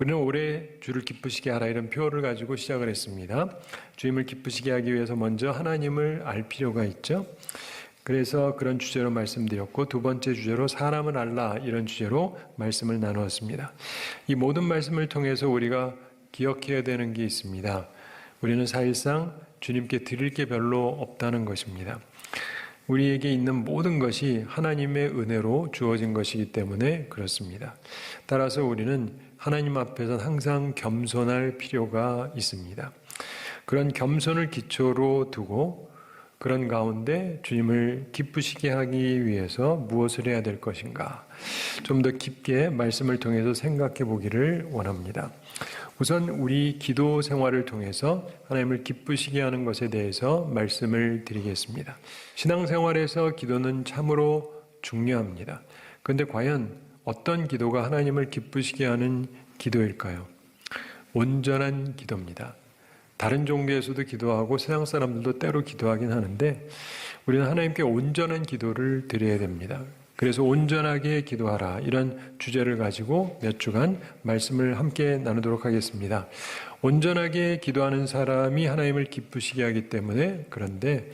우리는 올해 주를 기쁘시게 하라 이런 표어를 가지고 시작을 했습니다. 주님을 기쁘시게 하기 위해서 먼저 하나님을 알 필요가 있죠. 그래서 그런 주제로 말씀드렸고, 두 번째 주제로 사람을 알라 이런 주제로 말씀을 나누었습니다. 이 모든 말씀을 통해서 우리가 기억해야 되는 게 있습니다. 우리는 사실상 주님께 드릴 게 별로 없다는 것입니다. 우리에게 있는 모든 것이 하나님의 은혜로 주어진 것이기 때문에 그렇습니다. 따라서 우리는 하나님 앞에서 항상 겸손할 필요가 있습니다. 그런 겸손을 기초로 두고 그런 가운데 주님을 기쁘시게 하기 위해서 무엇을 해야 될 것인가, 좀 더 깊게 말씀을 통해서 생각해 보기를 원합니다. 우선 우리 기도 생활을 통해서 하나님을 기쁘시게 하는 것에 대해서 말씀을 드리겠습니다. 신앙생활에서 기도는 참으로 중요합니다. 그런데 과연 어떤 기도가 하나님을 기쁘시게 하는 기도일까요? 온전한 기도입니다. 다른 종교에서도 기도하고 세상 사람들도 때로 기도하긴 하는데 우리는 하나님께 온전한 기도를 드려야 됩니다. 그래서 온전하게 기도하라 이런 주제를 가지고 몇 주간 말씀을 함께 나누도록 하겠습니다. 온전하게 기도하는 사람이 하나님을 기쁘시게 하기 때문에, 그런데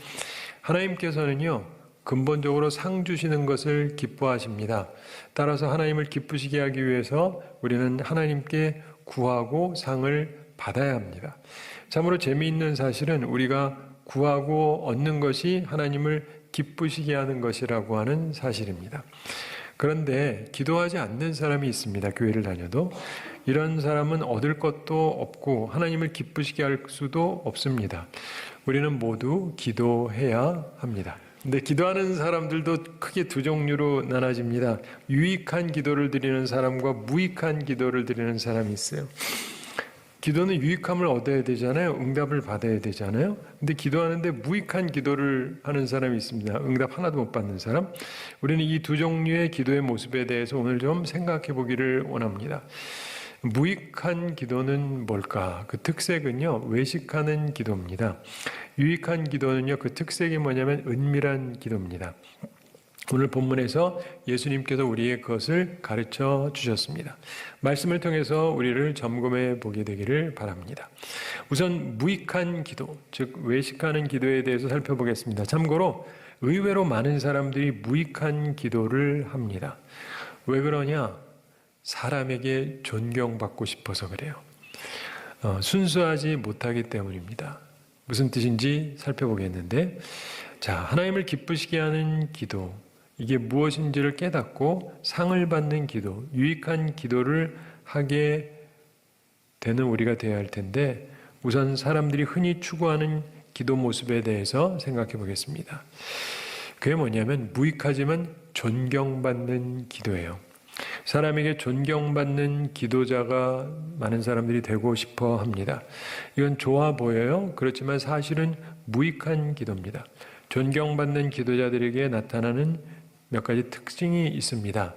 하나님께서는요 근본적으로 상 주시는 것을 기뻐하십니다. 따라서 하나님을 기쁘시게 하기 위해서 우리는 하나님께 구하고 상을 받아야 합니다. 참으로 재미있는 사실은 우리가 구하고 얻는 것이 하나님을 기쁘시게 하는 것이라고 하는 사실입니다. 그런데 기도하지 않는 사람이 있습니다. 교회를 다녀도. 이런 사람은 얻을 것도 없고 하나님을 기쁘시게 할 수도 없습니다. 우리는 모두 기도해야 합니다. 근데 기도하는 사람들도 크게 두 종류로 나눠집니다. 유익한 기도를 드리는 사람과 무익한 기도를 드리는 사람이 있어요. 기도는 유익함을 얻어야 되잖아요. 응답을 받아야 되잖아요. 근데 기도하는데 무익한 기도를 하는 사람이 있습니다. 응답 하나도 못 받는 사람. 우리는 이 두 종류의 기도의 모습에 대해서 오늘 좀 생각해 보기를 원합니다. 무익한 기도는 뭘까? 그 특색은요, 외식하는 기도입니다. 유익한 기도는요, 그 특색이 뭐냐면 은밀한 기도입니다. 오늘 본문에서 예수님께서 우리에게 그것을 가르쳐 주셨습니다. 말씀을 통해서 우리를 점검해 보게 되기를 바랍니다. 우선 무익한 기도, 즉 외식하는 기도에 대해서 살펴보겠습니다. 참고로 의외로 많은 사람들이 무익한 기도를 합니다. 왜 그러냐? 사람에게 존경받고 싶어서 그래요. 순수하지 못하기 때문입니다. 무슨 뜻인지 살펴보겠는데, 자, 하나님을 기쁘시게 하는 기도, 이게 무엇인지를 깨닫고 상을 받는 기도, 유익한 기도를 하게 되는 우리가 되어야 할 텐데, 우선 사람들이 흔히 추구하는 기도 모습에 대해서 생각해 보겠습니다. 그게 뭐냐면 무익하지만 존경받는 기도예요. 사람에게 존경받는 기도자가 많은 사람들이 되고 싶어 합니다. 이건 좋아 보여요. 그렇지만 사실은 무익한 기도입니다. 존경받는 기도자들에게 나타나는 몇 가지 특징이 있습니다.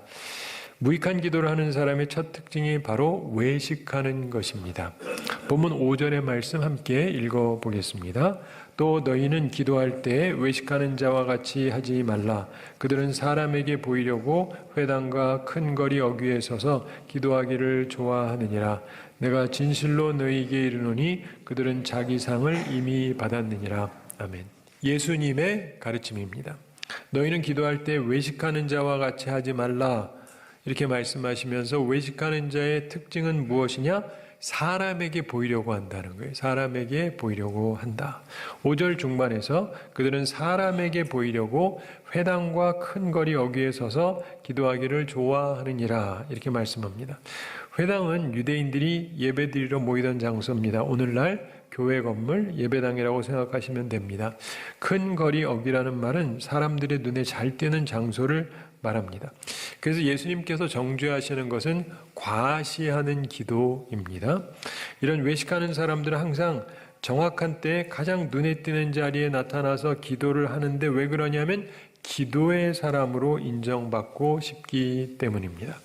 무익한 기도를 하는 사람의 첫 특징이 바로 외식하는 것입니다. 본문 5절의 말씀 함께 읽어보겠습니다. 또 너희는 기도할 때 외식하는 자와 같이 하지 말라. 그들은 사람에게 보이려고 회당과 큰 거리 어귀에 서서 기도하기를 좋아하느니라. 내가 진실로 너희에게 이르노니 그들은 자기 상을 이미 받았느니라. 아멘. 예수님의 가르침입니다. 너희는 기도할 때 외식하는 자와 같이 하지 말라. 이렇게 말씀하시면서 외식하는 자의 특징은 무엇이냐? 사람에게 보이려고 한다는 거예요. 사람에게 보이려고 한다. 5절 중반에서 그들은 사람에게 보이려고 회당과 큰 거리 어귀에 서서 기도하기를 좋아하느니라. 이렇게 말씀합니다. 회당은 유대인들이 예배드리러 모이던 장소입니다. 오늘날 교회 건물, 예배당이라고 생각하시면 됩니다. 큰 거리 어귀라는 말은 사람들의 눈에 잘 띄는 장소를 말합니다. 그래서 예수님께서 정죄하시는 것은 과시하는 기도입니다. 이런 외식하는 사람들은 항상 정확한 때에 가장 눈에 띄는 자리에 나타나서 기도를 하는데 왜 그러냐면 기도의 사람으로 인정받고 싶기 때문입니다.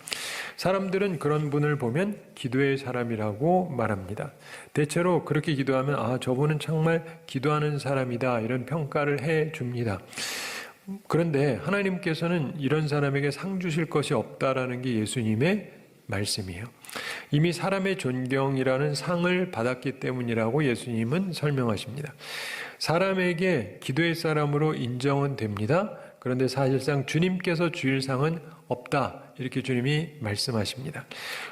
사람들은 그런 분을 보면 기도의 사람이라고 말합니다. 대체로 그렇게 기도하면 저분은 정말 기도하는 사람이다 이런 평가를 해 줍니다. 그런데 하나님께서는 이런 사람에게 상 주실 것이 없다라는 게 예수님의 말씀이에요. 이미 사람의 존경이라는 상을 받았기 때문이라고 예수님은 설명하십니다. 사람에게 기도의 사람으로 인정은 됩니다. 그런데 사실상 주님께서 주일 상은 없다. 이렇게 주님이 말씀하십니다.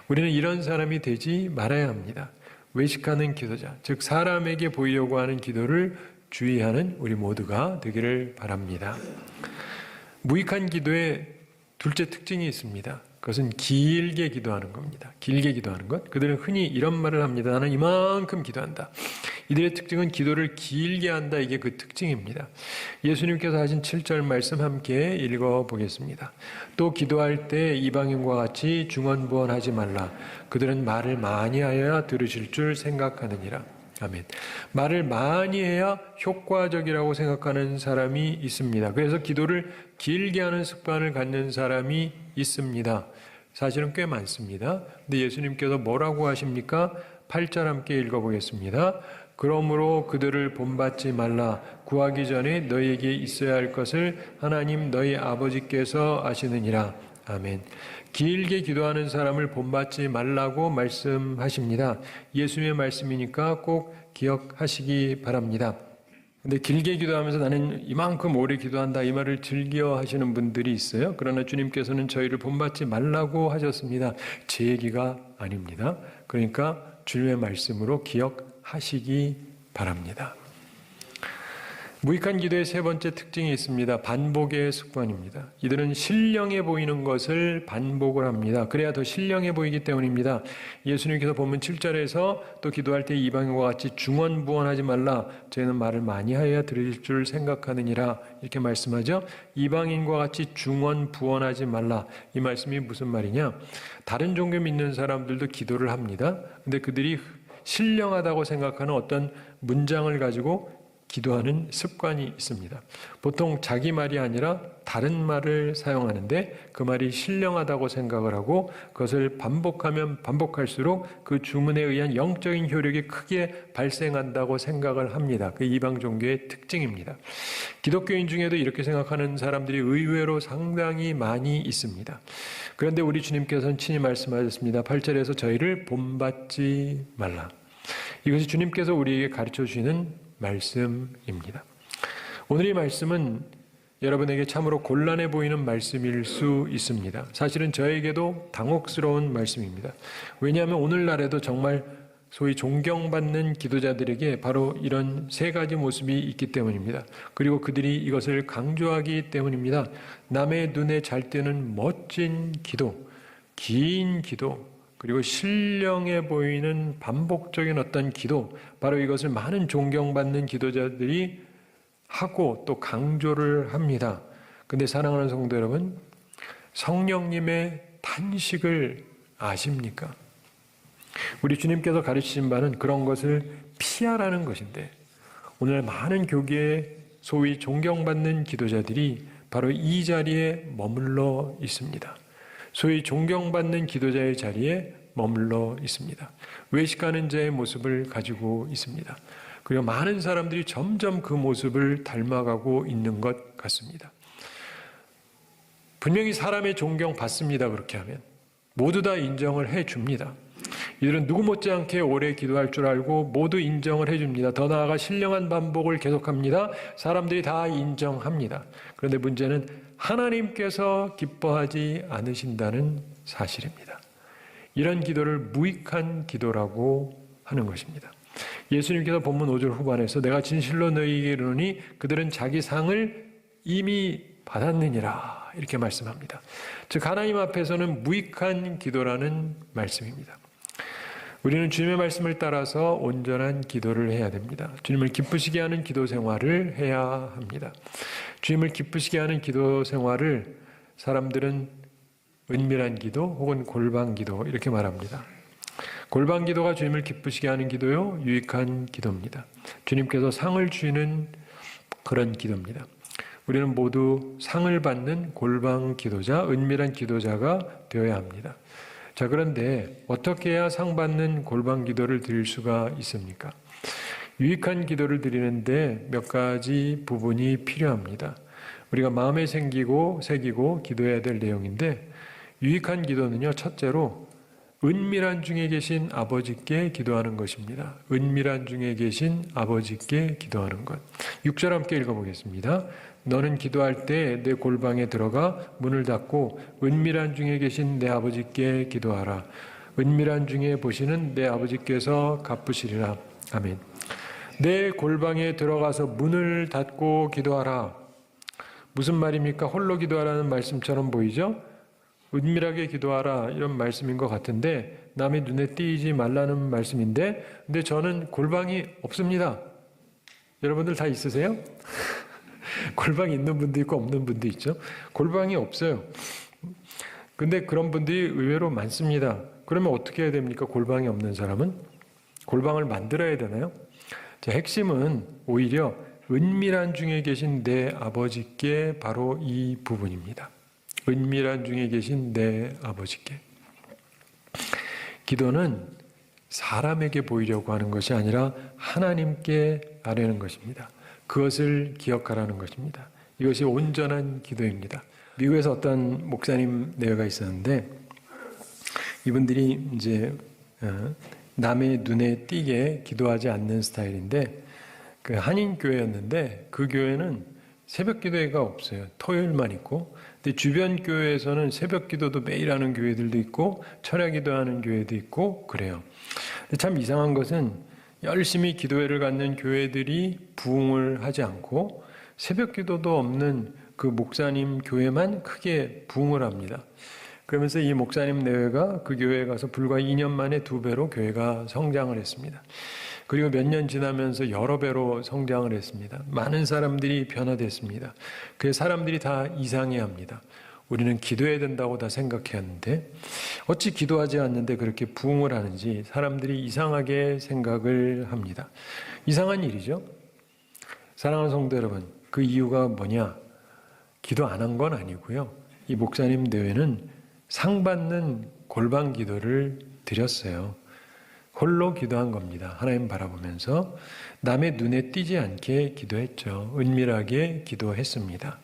우리는 이런 사람이 되지 말아야 합니다. 외식하는 기도자, 즉 사람에게 보이려고 하는 기도를 주의하는 우리 모두가 되기를 바랍니다. 무익한 기도의 둘째 특징이 있습니다. 그것은 길게 기도하는 겁니다. 길게 기도하는 것. 그들은 흔히 이런 말을 합니다. 나는 이만큼 기도한다. 이들의 특징은 기도를 길게 한다. 이게 그 특징입니다. 예수님께서 하신 7절 말씀 함께 읽어보겠습니다. 또 기도할 때 이방인과 같이 중언부언하지 말라. 그들은 말을 많이 하여야 들으실 줄 생각하느니라. 아멘. 말을 많이 해야 효과적이라고 생각하는 사람이 있습니다. 그래서 기도를 길게 하는 습관을 갖는 사람이 있습니다. 사실은 꽤 많습니다. 근데 예수님께서 뭐라고 하십니까? 8절 함께 읽어보겠습니다. 그러므로 그들을 본받지 말라. 구하기 전에 너희에게 있어야 할 것을 하나님 너희 아버지께서 아시느니라. 아멘. 길게 기도하는 사람을 본받지 말라고 말씀하십니다. 예수님의 말씀이니까 꼭 기억하시기 바랍니다. 근데 길게 기도하면서 나는 이만큼 오래 기도한다 이 말을 즐겨 하시는 분들이 있어요. 그러나 주님께서는 저희를 본받지 말라고 하셨습니다. 제 얘기가 아닙니다. 그러니까 주님의 말씀으로 기억하시기 바랍니다. 무익한 기도의 세 번째 특징이 있습니다. 반복의 습관입니다. 이들은 신령해 보이는 것을 반복을 합니다. 그래야 더 신령해 보이기 때문입니다. 예수님께서 본문 7절에서 또 기도할 때 이방인과 같이 중언부언하지 말라. 저희는 말을 많이 하여야 들으실 줄 생각하느니라. 이렇게 말씀하죠. 이방인과 같이 중언부언하지 말라. 이 말씀이 무슨 말이냐? 다른 종교 믿는 사람들도 기도를 합니다. 근데 그들이 신령하다고 생각하는 어떤 문장을 가지고 기도하는 습관이 있습니다. 보통 자기 말이 아니라 다른 말을 사용하는데 그 말이 신령하다고 생각을 하고 그것을 반복하면 반복할수록 그 주문에 의한 영적인 효력이 크게 발생한다고 생각을 합니다. 그 이방 종교의 특징입니다. 기독교인 중에도 이렇게 생각하는 사람들이 의외로 상당히 많이 있습니다. 그런데 우리 주님께서는 친히 말씀하셨습니다. 8절에서 저희를 본받지 말라. 이것이 주님께서 우리에게 가르쳐 주시는 말씀입니다. 오늘의 말씀은 여러분에게 참으로 곤란해 보이는 말씀일 수 있습니다. 사실은 저에게도 당혹스러운 말씀입니다. 왜냐하면 오늘날에도 정말 소위 존경받는 기도자들에게 바로 이런 세 가지 모습이 있기 때문입니다. 그리고 그들이 이것을 강조하기 때문입니다. 남의 눈에 잘 띄는 멋진 기도, 긴 기도, 그리고 신령해 보이는 반복적인 어떤 기도, 바로 이것을 많은 존경받는 기도자들이 하고 또 강조를 합니다. 근데 사랑하는 성도 여러분, 성령님의 탄식을 아십니까? 우리 주님께서 가르치신 바는 그런 것을 피하라는 것인데 오늘 많은 교계의 소위 존경받는 기도자들이 바로 이 자리에 머물러 있습니다. 소위 존경받는 기도자의 자리에 머물러 있습니다. 외식하는 자의 모습을 가지고 있습니다. 그리고 많은 사람들이 점점 그 모습을 닮아가고 있는 것 같습니다. 분명히 사람의 존경 받습니다. 그렇게 하면 모두 다 인정을 해줍니다. 이들은 누구 못지않게 오래 기도할 줄 알고 모두 인정을 해줍니다. 더 나아가 신령한 반복을 계속합니다. 사람들이 다 인정합니다. 그런데 문제는 하나님께서 기뻐하지 않으신다는 사실입니다. 이런 기도를 무익한 기도라고 하는 것입니다. 예수님께서 본문 5절 후반에서 내가 진실로 너희에게 이르노니 그들은 자기 상을 이미 받았느니라 이렇게 말씀합니다. 즉 하나님 앞에서는 무익한 기도라는 말씀입니다. 우리는 주님의 말씀을 따라서 온전한 기도를 해야 됩니다. 주님을 기쁘시게 하는 기도 생활을 해야 합니다. 주님을 기쁘시게 하는 기도 생활을 사람들은 은밀한 기도 혹은 골방 기도 이렇게 말합니다. 골방 기도가 주님을 기쁘시게 하는 기도요, 유익한 기도입니다. 주님께서 상을 주시는 그런 기도입니다. 우리는 모두 상을 받는 골방 기도자, 은밀한 기도자가 되어야 합니다. 자, 그런데 어떻게 해야 상 받는 골방 기도를 드릴 수가 있습니까? 유익한 기도를 드리는데 몇 가지 부분이 필요합니다. 우리가 마음에 새기고 기도해야 될 내용인데 유익한 기도는요, 첫째로 은밀한 중에 계신 아버지께 기도하는 것입니다. 은밀한 중에 계신 아버지께 기도하는 것. 6절 함께 읽어보겠습니다. 너는 기도할 때 내 골방에 들어가 문을 닫고 은밀한 중에 계신 내 아버지께 기도하라. 은밀한 중에 보시는 내 아버지께서 갚으시리라. 아멘. 내 골방에 들어가서 문을 닫고 기도하라. 무슨 말입니까? 홀로 기도하라는 말씀처럼 보이죠? 은밀하게 기도하라 이런 말씀인 것 같은데 남의 눈에 띄지 말라는 말씀인데 근데 저는 골방이 없습니다. 여러분들 다 있으세요? 골방이 있는 분도 있고 없는 분도 있죠. 골방이 없어요. 근데 그런 분들이 의외로 많습니다. 그러면 어떻게 해야 됩니까? 골방이 없는 사람은? 골방을 만들어야 되나요? 자, 핵심은 오히려 은밀한 중에 계신 내 아버지께 바로 이 부분입니다. 은밀한 중에 계신 내 아버지께. 기도는 사람에게 보이려고 하는 것이 아니라 하나님께 아뢰는 것입니다. 그것을 기억하라는 것입니다. 이것이 온전한 기도입니다. 미국에서 어떤 목사님 내외가 있었는데 이분들이 이제 남의 눈에 띄게 기도하지 않는 스타일인데 그 한인 교회였는데 그 교회는 새벽 기도회가 없어요. 토요일만 있고. 근데 주변 교회에서는 새벽 기도도 매일 하는 교회들도 있고 철야 기도하는 교회도 있고 그래요. 근데 참 이상한 것은 열심히 기도회를 갖는 교회들이 부흥을 하지 않고 새벽 기도도 없는 그 목사님 교회만 크게 부흥을 합니다. 그러면서 이 목사님 내외가 그 교회에 가서 불과 2년 만에 2배로 교회가 성장을 했습니다. 그리고 몇 년 지나면서 여러 배로 성장을 했습니다. 많은 사람들이 변화됐습니다. 그래서 사람들이 다 이상해합니다. 우리는 기도해야 된다고 다 생각했는데 어찌 기도하지 않는데 그렇게 부흥을 하는지 사람들이 이상하게 생각을 합니다. 이상한 일이죠. 사랑하는 성도 여러분, 그 이유가 뭐냐? 기도 안 한 건 아니고요. 이 목사님 내외는 상 받는 골방 기도를 드렸어요. 홀로 기도한 겁니다. 하나님 바라보면서 남의 눈에 띄지 않게 기도했죠. 은밀하게 기도했습니다.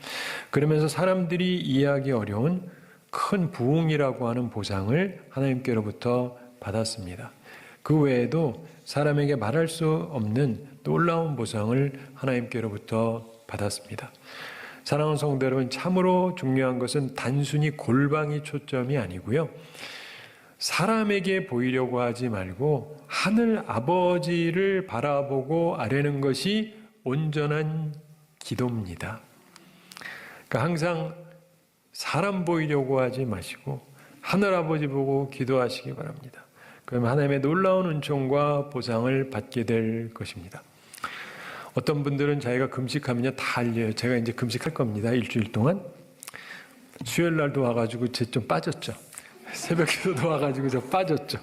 그러면서 사람들이 이해하기 어려운 큰 부흥이라고 하는 보상을 하나님께로부터 받았습니다. 그 외에도 사람에게 말할 수 없는 놀라운 보상을 하나님께로부터 받았습니다. 사랑하는 성도 여러분, 참으로 중요한 것은 단순히 골방이 초점이 아니고요. 사람에게 보이려고 하지 말고 하늘 아버지를 바라보고 아뢰는 것이 온전한 기도입니다. 그러니까 항상 사람 보이려고 하지 마시고 하늘 아버지 보고 기도하시기 바랍니다. 그러면 하나님의 놀라운 은총과 보상을 받게 될 것입니다. 어떤 분들은 자기가 금식하면요 다 알려요. 제가 이제 금식할 겁니다. 일주일 동안. 수요일 날도 와가지고 제 좀 빠졌죠. 새벽 기도도 와가지고 저 빠졌죠.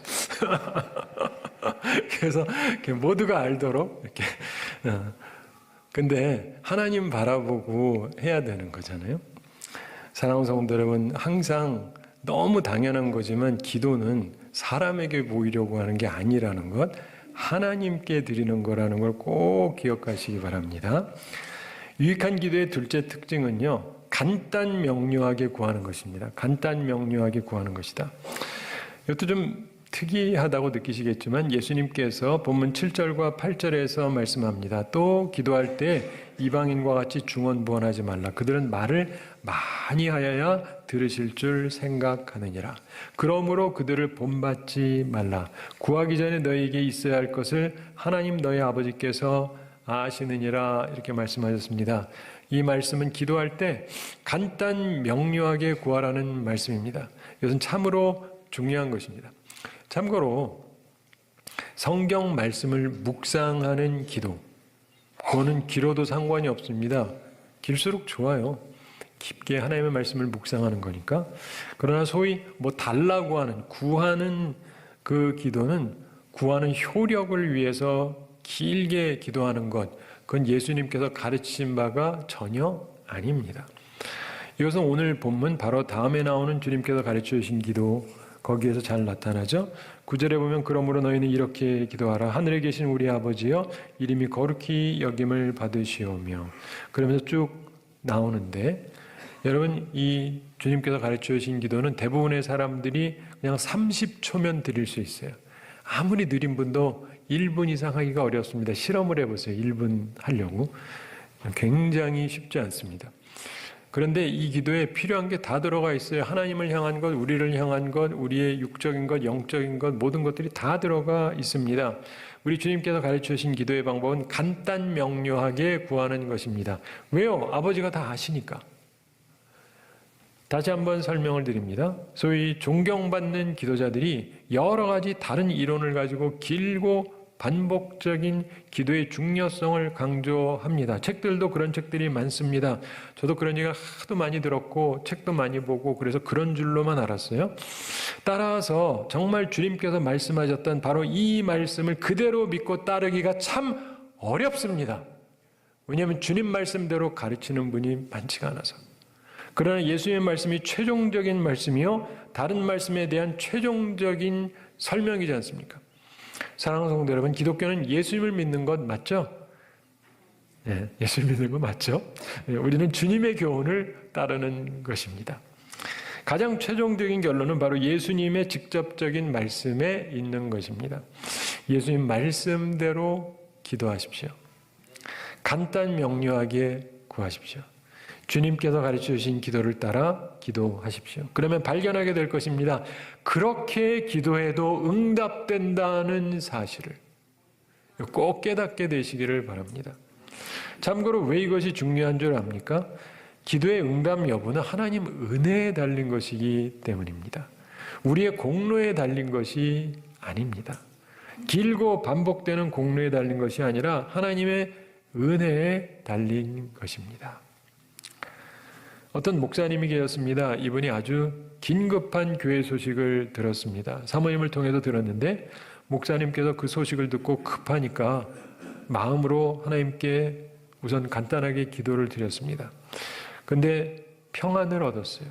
그래서 모두가 알도록 이렇게. 근데 하나님 바라보고 해야 되는 거잖아요. 사랑하는 성도 여러분, 항상 너무 당연한 거지만 기도는 사람에게 보이려고 하는 게 아니라는 것, 하나님께 드리는 거라는 걸 꼭 기억하시기 바랍니다. 유익한 기도의 둘째 특징은요, 간단 명료하게 구하는 것입니다. 간단 명료하게 구하는 것이다. 이것도 좀 특이하다고 느끼시겠지만 예수님께서 본문 7절과 8절에서 말씀합니다. 또 기도할 때 이방인과 같이 중언부언하지 말라. 그들은 말을 많이 하여야 들으실 줄 생각하느니라. 그러므로 그들을 본받지 말라. 구하기 전에 너희에게 있어야 할 것을 하나님 너희 아버지께서 아시느니라. 이렇게 말씀하셨습니다. 이 말씀은 기도할 때 간단 명료하게 구하라는 말씀입니다. 이것은 참으로 중요한 것입니다. 참고로 성경 말씀을 묵상하는 기도, 그거는 길어도 상관이 없습니다. 길수록 좋아요. 깊게 하나님의 말씀을 묵상하는 거니까. 그러나 소위 뭐 달라고 하는, 구하는 그 기도는 구하는 효력을 위해서 길게 기도하는 것, 그건 예수님께서 가르치신 바가 전혀 아닙니다. 이것은 오늘 본문 바로 다음에 나오는 주님께서 가르쳐 주신 기도, 거기에서 잘 나타나죠. 9절에 보면 그러므로 너희는 이렇게 기도하라. 하늘에 계신 우리 아버지여 이름이 거룩히 여김을 받으시오며, 그러면서 쭉 나오는데 여러분, 이 주님께서 가르쳐 주신 기도는 대부분의 사람들이 그냥 30초면 드릴 수 있어요. 아무리 느린 분도 1분 이상 하기가 어렵습니다. 실험을 해보세요. 1분 하려고. 굉장히 쉽지 않습니다. 그런데 이 기도에 필요한 게 다 들어가 있어요. 하나님을 향한 것, 우리를 향한 것, 우리의 육적인 것, 영적인 것, 모든 것들이 다 들어가 있습니다. 우리 주님께서 가르쳐 주신 기도의 방법은 간단 명료하게 구하는 것입니다. 왜요? 아버지가 다 아시니까. 다시 한번 설명을 드립니다. 소위 존경받는 기도자들이 여러 가지 다른 이론을 가지고 길고 반복적인 기도의 중요성을 강조합니다. 책들도 그런 책들이 많습니다. 저도 그런 얘기를 하도 많이 들었고 책도 많이 보고 그래서 그런 줄로만 알았어요. 따라서 정말 주님께서 말씀하셨던 바로 이 말씀을 그대로 믿고 따르기가 참 어렵습니다. 왜냐하면 주님 말씀대로 가르치는 분이 많지가 않아서. 그러나 예수님의 말씀이 최종적인 말씀이요, 다른 말씀에 대한 최종적인 설명이지 않습니까? 사랑하는 성도 여러분, 기독교는 예수님을 믿는 것 맞죠? 네, 예수님 믿는 거 맞죠? 네, 우리는 주님의 교훈을 따르는 것입니다. 가장 최종적인 결론은 바로 예수님의 직접적인 말씀에 있는 것입니다. 예수님 말씀대로 기도하십시오. 간단 명료하게 구하십시오. 주님께서 가르쳐 주신 기도를 따라 기도하십시오. 그러면 발견하게 될 것입니다. 그렇게 기도해도 응답된다는 사실을 꼭 깨닫게 되시기를 바랍니다. 참고로 왜 이것이 중요한 줄 압니까? 기도의 응답 여부는 하나님 은혜에 달린 것이기 때문입니다. 우리의 공로에 달린 것이 아닙니다. 길고 반복되는 공로에 달린 것이 아니라 하나님의 은혜에 달린 것입니다. 어떤 목사님이 계셨습니다. 이분이 아주 긴급한 교회 소식을 들었습니다. 사모님을 통해서 들었는데 목사님께서 그 소식을 듣고 급하니까 마음으로 하나님께 우선 간단하게 기도를 드렸습니다. 그런데 평안을 얻었어요.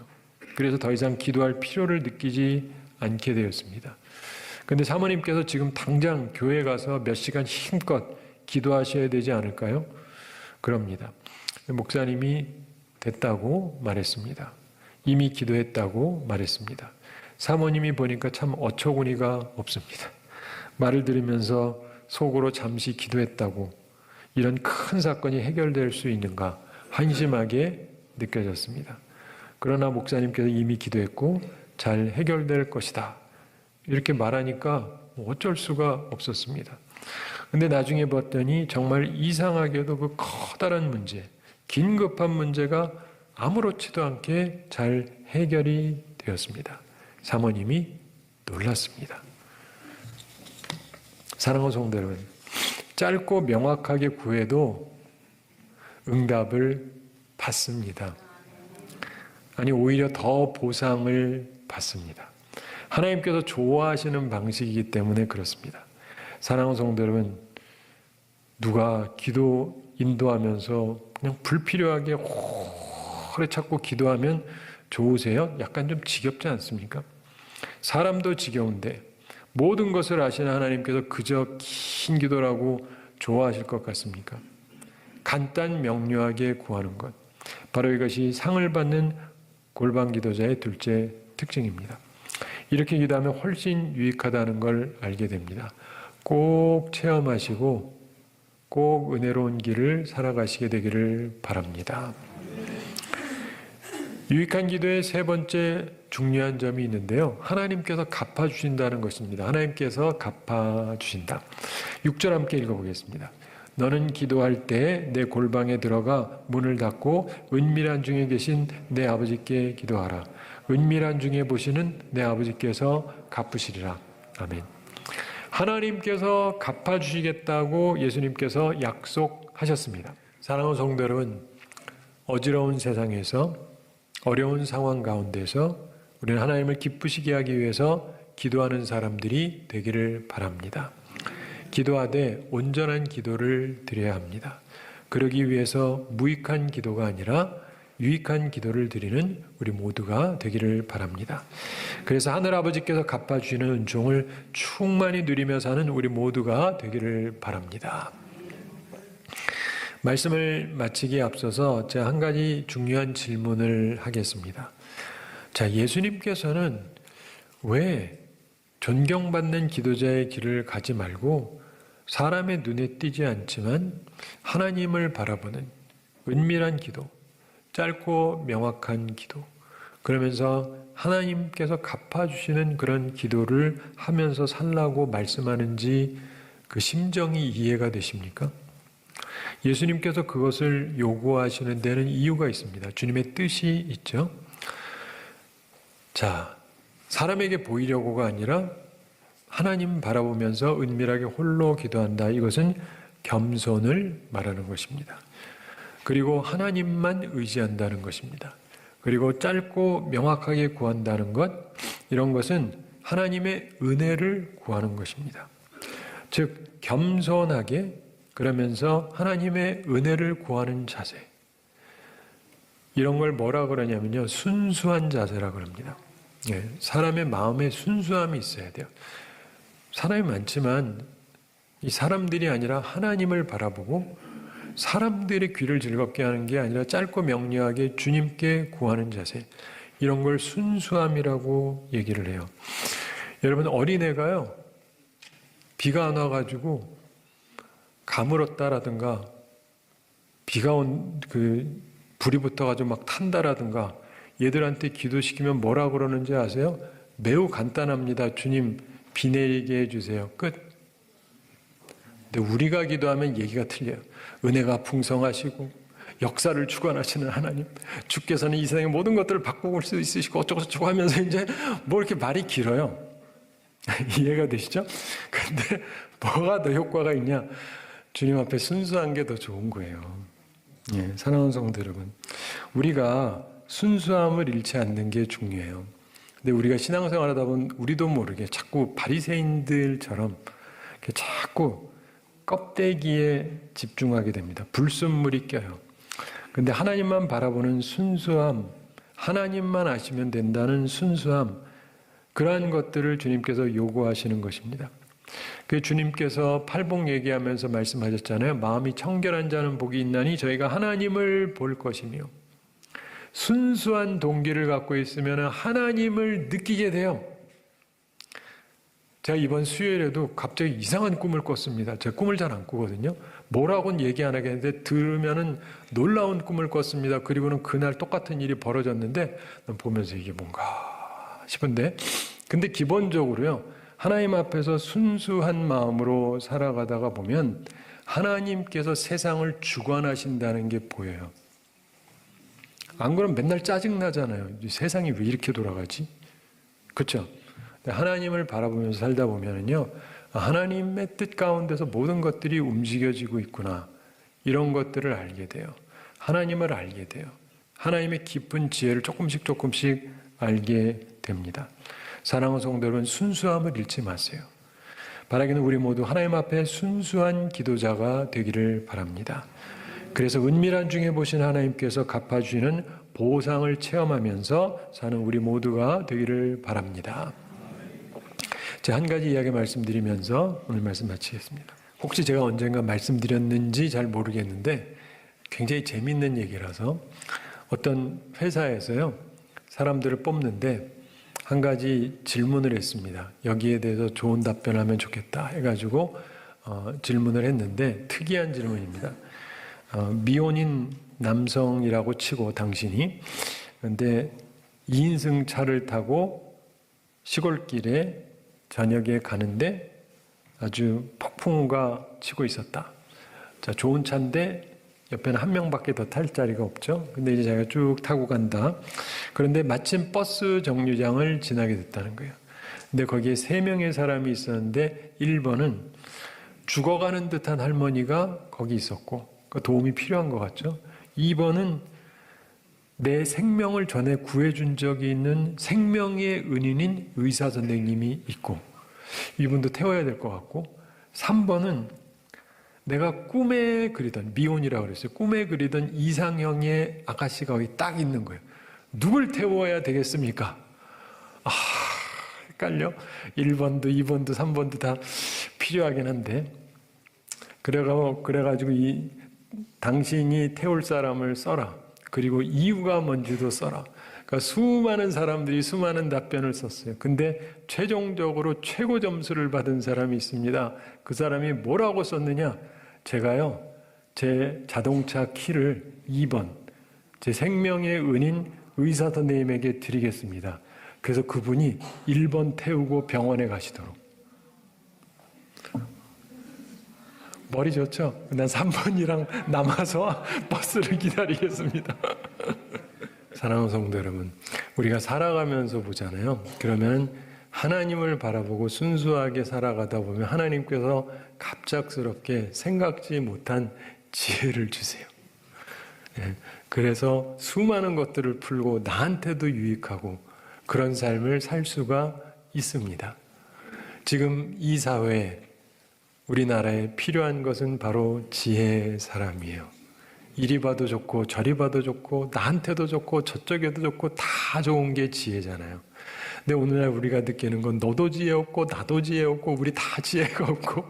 그래서 더 이상 기도할 필요를 느끼지 않게 되었습니다. 그런데 사모님께서 지금 당장 교회 가서 몇 시간 힘껏 기도하셔야 되지 않을까요? 그럽니다. 목사님이 됐다고 말했습니다. 이미 기도했다고 말했습니다. 사모님이 보니까 참 어처구니가 없습니다. 말을 들으면서 속으로 잠시 기도했다고 이런 큰 사건이 해결될 수 있는가 한심하게 느껴졌습니다. 그러나 목사님께서 이미 기도했고 잘 해결될 것이다. 이렇게 말하니까 어쩔 수가 없었습니다. 근데 나중에 봤더니 정말 이상하게도 그 커다란 문제, 긴급한 문제가 아무렇지도 않게 잘 해결이 되었습니다. 사모님이 놀랐습니다. 사랑하는 성도 여러분, 짧고 명확하게 구해도 응답을 받습니다. 아니, 오히려 더 보상을 받습니다. 하나님께서 좋아하시는 방식이기 때문에 그렇습니다. 사랑하는 성도 여러분, 누가 기도 인도하면서 그냥 불필요하게 오래 찾고 기도하면 좋으세요? 약간 좀 지겹지 않습니까? 사람도 지겨운데 모든 것을 아시는 하나님께서 그저 긴 기도라고 좋아하실 것 같습니까? 간단 명료하게 구하는 것, 바로 이것이 상을 받는 골방 기도자의 둘째 특징입니다. 이렇게 기도하면 훨씬 유익하다는 걸 알게 됩니다. 꼭 체험하시고 꼭 은혜로운 길을 살아가시게 되기를 바랍니다. 유익한 기도의 세 번째 중요한 점이 있는데요. 하나님께서 갚아주신다는 것입니다. 하나님께서 갚아주신다. 6절 함께 읽어보겠습니다. 너는 기도할 때 내 골방에 들어가 문을 닫고 은밀한 중에 계신 내 아버지께 기도하라. 은밀한 중에 보시는 내 아버지께서 갚으시리라. 아멘. 하나님께서 갚아주시겠다고 예수님께서 약속하셨습니다. 사랑하는 성도 여러분, 어지러운 세상에서 어려운 상황 가운데서 우리는 하나님을 기쁘시게 하기 위해서 기도하는 사람들이 되기를 바랍니다. 기도하되 온전한 기도를 드려야 합니다. 그러기 위해서 무익한 기도가 아니라 유익한 기도를 드리는 우리 모두가 되기를 바랍니다. 그래서 하늘아버지께서 갚아주시는 은총을 충만히 누리며 사는 우리 모두가 되기를 바랍니다. 말씀을 마치기에 앞서서 제가 한 가지 중요한 질문을 하겠습니다. 자, 예수님께서는 왜 존경받는 기도자의 길을 가지 말고 사람의 눈에 띄지 않지만 하나님을 바라보는 은밀한 기도, 짧고 명확한 기도, 그러면서 하나님께서 갚아주시는 그런 기도를 하면서 살라고 말씀하는지 그 심정이 이해가 되십니까? 예수님께서 그것을 요구하시는 데는 이유가 있습니다. 주님의 뜻이 있죠. 자, 사람에게 보이려고가 아니라 하나님 바라보면서 은밀하게 홀로 기도한다. 이것은 겸손을 말하는 것입니다. 그리고 하나님만 의지한다는 것입니다. 그리고 짧고 명확하게 구한다는 것, 이런 것은 하나님의 은혜를 구하는 것입니다. 즉, 겸손하게 그러면서 하나님의 은혜를 구하는 자세. 이런 걸 뭐라 그러냐면요, 순수한 자세라 그럽니다. 사람의 마음에 순수함이 있어야 돼요. 사람이 많지만 이 사람들이 아니라 하나님을 바라보고 사람들의 귀를 즐겁게 하는 게 아니라 짧고 명료하게 주님께 구하는 자세, 이런 걸 순수함이라고 얘기를 해요. 여러분, 어린애가요, 비가 안 와가지고 가물었다라든가 비가 온 불이 붙어가지고 막 탄다라든가 얘들한테 기도시키면 뭐라 그러는지 아세요? 매우 간단합니다. 주님, 비 내리게 해주세요. 끝. 근데 우리가 기도하면 얘기가 틀려요. 은혜가 풍성하시고 역사를 주관하시는 하나님, 주께서는 이 세상의 모든 것들을 바꾸실 수 있으시고 어쩌고저쩌고 하면서 이제 뭐 이렇게 말이 길어요. 이해가 되시죠? 근데 뭐가 더 효과가 있냐? 주님 앞에 순수한 게 더 좋은 거예요. 사랑하는 성도 여러분, 우리가 순수함을 잃지 않는 게 중요해요. 근데 우리가 신앙생활 하다 보면 우리도 모르게 자꾸 바리새인들처럼 자꾸 껍데기에 집중하게 됩니다. 불순물이 껴요. 근데 하나님만 바라보는 순수함, 하나님만 아시면 된다는 순수함, 그러한 것들을 주님께서 요구하시는 것입니다. 그 주님께서 팔복 얘기하면서 말씀하셨잖아요. 마음이 청결한 자는 복이 있나니 저희가 하나님을 볼 것이며, 순수한 동기를 갖고 있으면 하나님을 느끼게 돼요. 제가 이번 수요일에도 갑자기 이상한 꿈을 꿨습니다. 제가 꿈을 잘 안 꾸거든요. 뭐라고는 얘기 안 하겠는데 들으면은 놀라운 꿈을 꿨습니다. 그리고는 그날 똑같은 일이 벌어졌는데 보면서 이게 뭔가 싶은데, 근데 기본적으로요, 하나님 앞에서 순수한 마음으로 살아가다가 보면 하나님께서 세상을 주관하신다는 게 보여요. 안 그러면 맨날 짜증나잖아요. 세상이 왜 이렇게 돌아가지? 그렇죠? 하나님을 바라보면서 살다 보면은요, 하나님의 뜻 가운데서 모든 것들이 움직여지고 있구나, 이런 것들을 알게 돼요. 하나님을 알게 돼요. 하나님의 깊은 지혜를 조금씩 알게 됩니다. 사랑하는 성도 여러분, 순수함을 잃지 마세요. 바라기는 우리 모두 하나님 앞에 순수한 기도자가 되기를 바랍니다. 그래서 은밀한 중에 보신 하나님께서 갚아주시는 보상을 체험하면서 사는 우리 모두가 되기를 바랍니다. 제가 한 가지 이야기 말씀드리면서 오늘 말씀 마치겠습니다. 혹시 제가 언젠가 말씀드렸는지 잘 모르겠는데 굉장히 재밌는 얘기라서, 어떤 회사에서요, 사람들을 뽑는데 한 가지 질문을 했습니다. 여기에 대해서 좋은 답변하면 좋겠다 해가지고 질문을 했는데 특이한 질문입니다. 미혼인 남성이라고 치고 당신이, 근데 2인승 차를 타고 시골길에 저녁에 가는데 아주 폭풍우가 치고 있었다. 자, 좋은 차인데 옆에는 한 명밖에 더 탈 자리가 없죠. 근데 이제 자기가 쭉 타고 간다. 그런데 마침 버스 정류장을 지나게 됐다는 거예요. 근데 거기에 3명의 사람이 있었는데 1번은 죽어가는 듯한 할머니가 거기 있었고 도움이 필요한 것 같죠. 2번은 내 생명을 전에 구해준 적이 있는 생명의 은인인 의사 선생님이 있고, 이분도 태워야 될 것 같고, 3번은 내가 꿈에 그리던, 미혼이라고 그랬어요. 꿈에 그리던 이상형의 아가씨가 거기 딱 있는 거예요. 누굴 태워야 되겠습니까? 헷갈려. 1번도 2번도 3번도 다 필요하긴 한데, 그래가지고 이 당신이 태울 사람을 써라. 그리고 이유가 뭔지도 써라. 그러니까 수많은 사람들이 수많은 답변을 썼어요. 근데 최종적으로 최고 점수를 받은 사람이 있습니다. 그 사람이 뭐라고 썼느냐? 제가요, 제 자동차 키를 2번, 제 생명의 은인 의사 선생님에게 드리겠습니다. 그래서 그분이 1번 태우고 병원에 가시도록. 머리 좋죠? 난 3번이랑 남아서 버스를 기다리겠습니다. 사랑하는 성도 여러분, 우리가 살아가면서 보잖아요. 그러면 하나님을 바라보고 순수하게 살아가다 보면 하나님께서 갑작스럽게 생각지 못한 지혜를 주세요. 그래서 수많은 것들을 풀고 나한테도 유익하고 그런 삶을 살 수가 있습니다. 지금 이 사회에 우리나라에 필요한 것은 바로 지혜의 사람이에요. 이리 봐도 좋고 저리 봐도 좋고 나한테도 좋고 저쪽에도 좋고 다 좋은 게 지혜잖아요. 근데 오늘날 우리가 느끼는 건 너도 지혜 없고 나도 지혜 없고 우리 다 지혜가 없고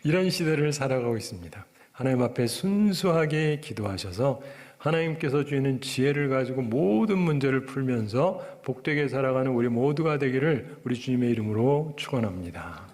이런 시대를 살아가고 있습니다. 하나님 앞에 순수하게 기도하셔서 하나님께서 주시는 지혜를 가지고 모든 문제를 풀면서 복되게 살아가는 우리 모두가 되기를 우리 주님의 이름으로 축원합니다.